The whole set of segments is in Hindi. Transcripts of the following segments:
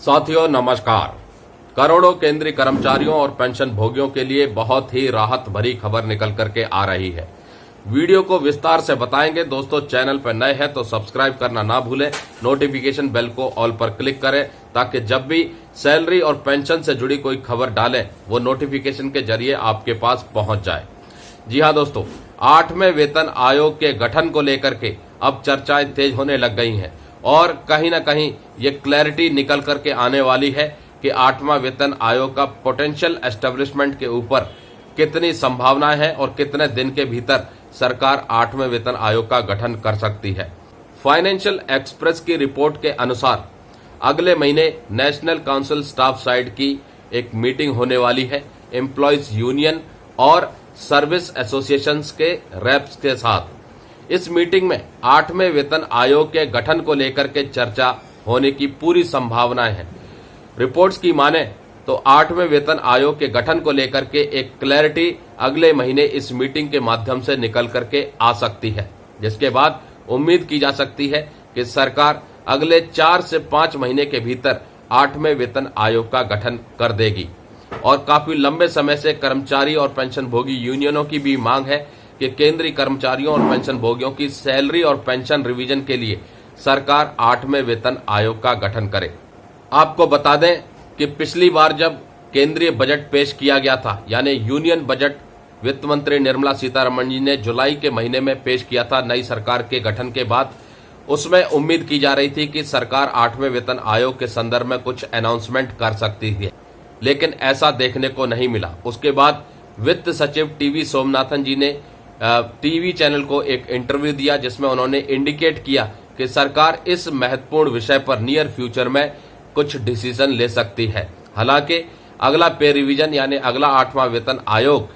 साथियों नमस्कार। करोड़ों केंद्रीय कर्मचारियों और पेंशन भोगियों के लिए बहुत ही राहत भरी खबर निकल करके आ रही है। वीडियो को विस्तार से बताएंगे। दोस्तों चैनल पर नए हैं तो सब्सक्राइब करना ना भूलें, नोटिफिकेशन बेल को ऑल पर क्लिक करें ताकि जब भी सैलरी और पेंशन से जुड़ी कोई खबर डालें वो नोटिफिकेशन के जरिए आपके पास पहुंच जाए। जी हाँ दोस्तों, 8वें वेतन आयोग के गठन को लेकर के अब चर्चाएं तेज होने लग गई हैं और कहीं ना कहीं ये क्लैरिटी निकल करके आने वाली है कि 8वां वेतन आयोग का पोटेंशियल एस्टेब्लिशमेंट के ऊपर कितनी संभावनाएं हैं और कितने दिन के भीतर सरकार 8वें वेतन आयोग का गठन कर सकती है। फाइनेंशियल एक्सप्रेस की रिपोर्ट के अनुसार अगले महीने नेशनल काउंसिल स्टाफ साइड की एक मीटिंग होने वाली है एम्प्लॉयज यूनियन और सर्विस एसोसिएशंस के रेप्स के साथ। इस मीटिंग में 8वें वेतन आयोग के गठन को लेकर के चर्चा होने की पूरी संभावनाएं हैं। रिपोर्ट्स की माने तो 8वें वेतन आयोग के गठन को लेकर के एक क्लैरिटी अगले महीने इस मीटिंग के माध्यम से निकल करके आ सकती है, जिसके बाद उम्मीद की जा सकती है कि सरकार अगले 4 से 5 महीने के भीतर 8वें वेतन आयोग का गठन कर देगी। और काफी लंबे समय से कर्मचारी और पेंशन भोगी यूनियनों की भी मांग है कि केंद्रीय कर्मचारियों और पेंशन भोगियों की सैलरी और पेंशन रिवीजन के लिए सरकार 8वें वेतन आयोग का गठन करे। आपको बता दें कि पिछली बार जब केंद्रीय बजट पेश किया गया था, यानी यूनियन बजट वित्त मंत्री निर्मला सीतारमण जी ने जुलाई के महीने में पेश किया था नई सरकार के गठन के बाद, उसमें उम्मीद की जा रही थी कि सरकार 8वें वेतन आयोग के संदर्भ में कुछ अनाउंसमेंट कर सकती है, लेकिन ऐसा देखने को नहीं मिला। उसके बाद वित्त सचिव टीवी सोमनाथन जी ने टीवी चैनल को एक इंटरव्यू दिया जिसमें उन्होंने इंडिकेट किया कि सरकार इस महत्वपूर्ण विषय पर नियर फ्यूचर में कुछ डिसीजन ले सकती है। हालांकि अगला पे रिवीजन यानी अगला 8वां वेतन आयोग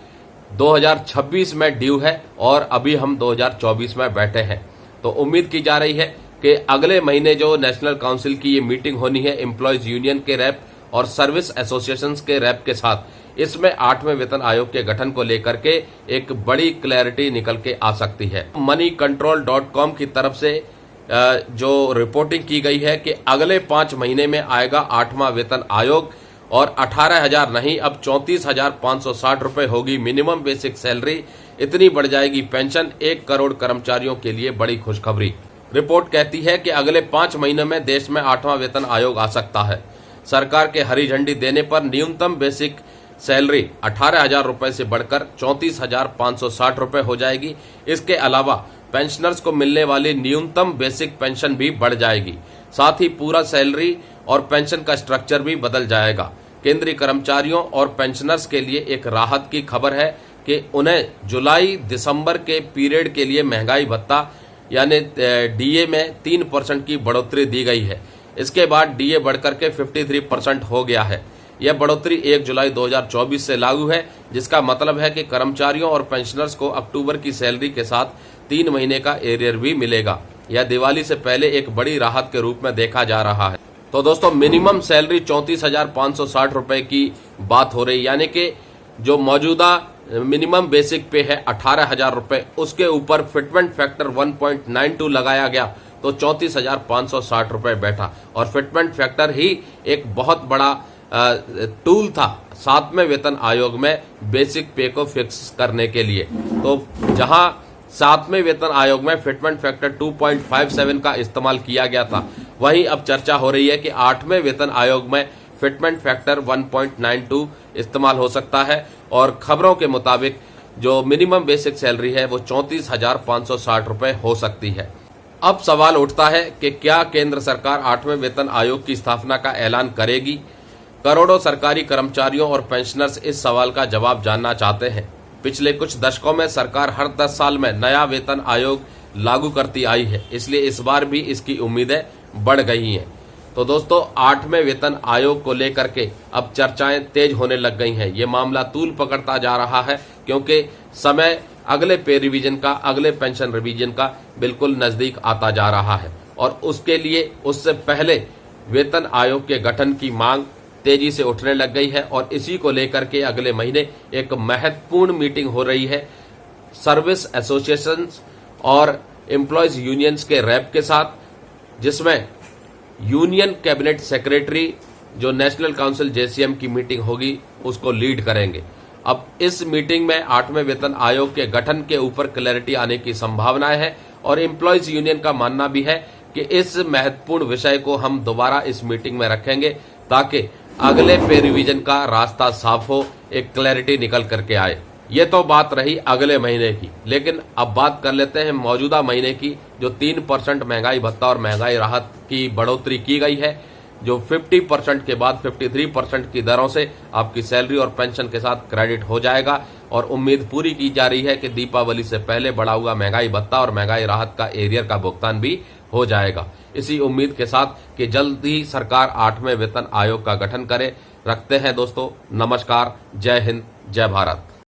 2026 में ड्यू है और अभी हम 2024 में बैठे हैं, तो उम्मीद की जा रही है कि अगले महीने जो नेशनल काउंसिल की ये मीटिंग होनी है एम्प्लॉयज यूनियन के रैप और सर्विस एसोसिएशंस के रैप के साथ, इसमें 8वें वेतन आयोग के गठन को लेकर के एक बड़ी क्लैरिटी निकल के आ सकती है। moneycontrol.com की तरफ से जो रिपोर्टिंग की गई है कि अगले 5 महीने में आएगा 8वां वेतन आयोग और 18,000 नहीं अब 34,560 रुपए होगी मिनिमम बेसिक सैलरी। इतनी बढ़ जाएगी पेंशन। 1 करोड़ कर्मचारियों के लिए बड़ी खुशखबरी। रिपोर्ट कहती है कि अगले 5 महीनों में देश में 8वां वेतन आयोग आ सकता है। सरकार के हरी झंडी देने पर न्यूनतम बेसिक सैलरी 18,000 रुपए से बढ़कर 34,560 रुपए हो जाएगी। इसके अलावा पेंशनर्स को मिलने वाली न्यूनतम बेसिक पेंशन भी बढ़ जाएगी। साथ ही पूरा सैलरी और पेंशन का स्ट्रक्चर भी बदल जाएगा। केंद्रीय कर्मचारियों और पेंशनर्स के लिए एक राहत की खबर है कि उन्हें जुलाई दिसंबर के पीरियड के लिए महंगाई भत्ता यानी डीए में 3% की बढ़ोतरी दी गई है। इसके बाद डीए बढ़कर के 53% हो गया है। यह बढ़ोतरी 1 जुलाई 2024 से लागू है, जिसका मतलब है कि कर्मचारियों और पेंशनर्स को अक्टूबर की सैलरी के साथ 3 महीने का एरियर भी मिलेगा। यह दिवाली से पहले एक बड़ी राहत के रूप में देखा जा रहा है। तो दोस्तों मिनिमम सैलरी 34,560 रुपए की बात हो रही, यानी कि जो मौजूदा मिनिमम बेसिक पे है 18,000 रुपए, उसके ऊपर फिटमेंट फैक्टर 1.92 लगाया गया तो 34,560 रुपए बैठा। और फिटमेंट फैक्टर ही एक बहुत बड़ा टूल था 7वें वेतन आयोग में बेसिक पे को फिक्स करने के लिए। तो जहां 7वें वेतन आयोग में फिटमेंट फैक्टर 2.57 का इस्तेमाल किया गया था, वहीं अब चर्चा हो रही है कि 8वें वेतन आयोग में फिटमेंट फैक्टर 1.92 इस्तेमाल हो सकता है। और खबरों के मुताबिक जो मिनिमम बेसिक सैलरी है वो 34,560 रुपए हो सकती है। अब सवाल उठता है कि क्या केंद्र सरकार 8वें वेतन आयोग की स्थापना का ऐलान करेगी? करोड़ों सरकारी कर्मचारियों और पेंशनर्स इस सवाल का जवाब जानना चाहते हैं। पिछले कुछ दशकों में सरकार हर 10 साल में नया वेतन आयोग लागू करती आई है, इसलिए इस बार भी इसकी उम्मीदें बढ़ गई हैं। तो दोस्तों 8वें वेतन आयोग को लेकर के अब चर्चाएं तेज होने लग गई हैं। ये मामला तूल पकड़ता जा रहा है क्योंकि समय अगले पे रिवीजन का, अगले पेंशन रिवीजन का बिल्कुल नजदीक आता जा रहा है और उसके लिए उससे पहले वेतन आयोग के गठन की मांग तेजी से उठने लग गई है। और इसी को लेकर के अगले महीने एक महत्वपूर्ण मीटिंग हो रही है सर्विस एसोसिएशंस और एम्प्लॉयज यूनियंस के रैप के साथ, जिसमें यूनियन कैबिनेट सेक्रेटरी जो नेशनल काउंसिल जेसीएम की मीटिंग होगी उसको लीड करेंगे। अब इस मीटिंग में 8वें वेतन आयोग के गठन के ऊपर क्लैरिटी आने की संभावनाएं है और एम्प्लॉयज यूनियन का मानना भी है कि इस महत्वपूर्ण विषय को हम दोबारा इस मीटिंग में रखेंगे ताकि अगले पे रिवीजन का रास्ता साफ हो, एक क्लैरिटी निकल करके आए। ये तो बात रही अगले महीने की, लेकिन अब बात कर लेते हैं मौजूदा महीने की। जो 3% महंगाई भत्ता और महंगाई राहत की बढ़ोतरी की गई है, जो 50% के बाद 53% की दरों से आपकी सैलरी और पेंशन के साथ क्रेडिट हो जाएगा और उम्मीद पूरी की जा रही है कि दीपावली से पहले बढ़ा हुआ महंगाई भत्ता और महंगाई राहत का एरियर का भुगतान भी हो जाएगा। इसी उम्मीद के साथ कि जल्द ही सरकार 8वें वेतन आयोग का गठन करे। रखते हैं दोस्तों, नमस्कार, जय हिंद, जय भारत।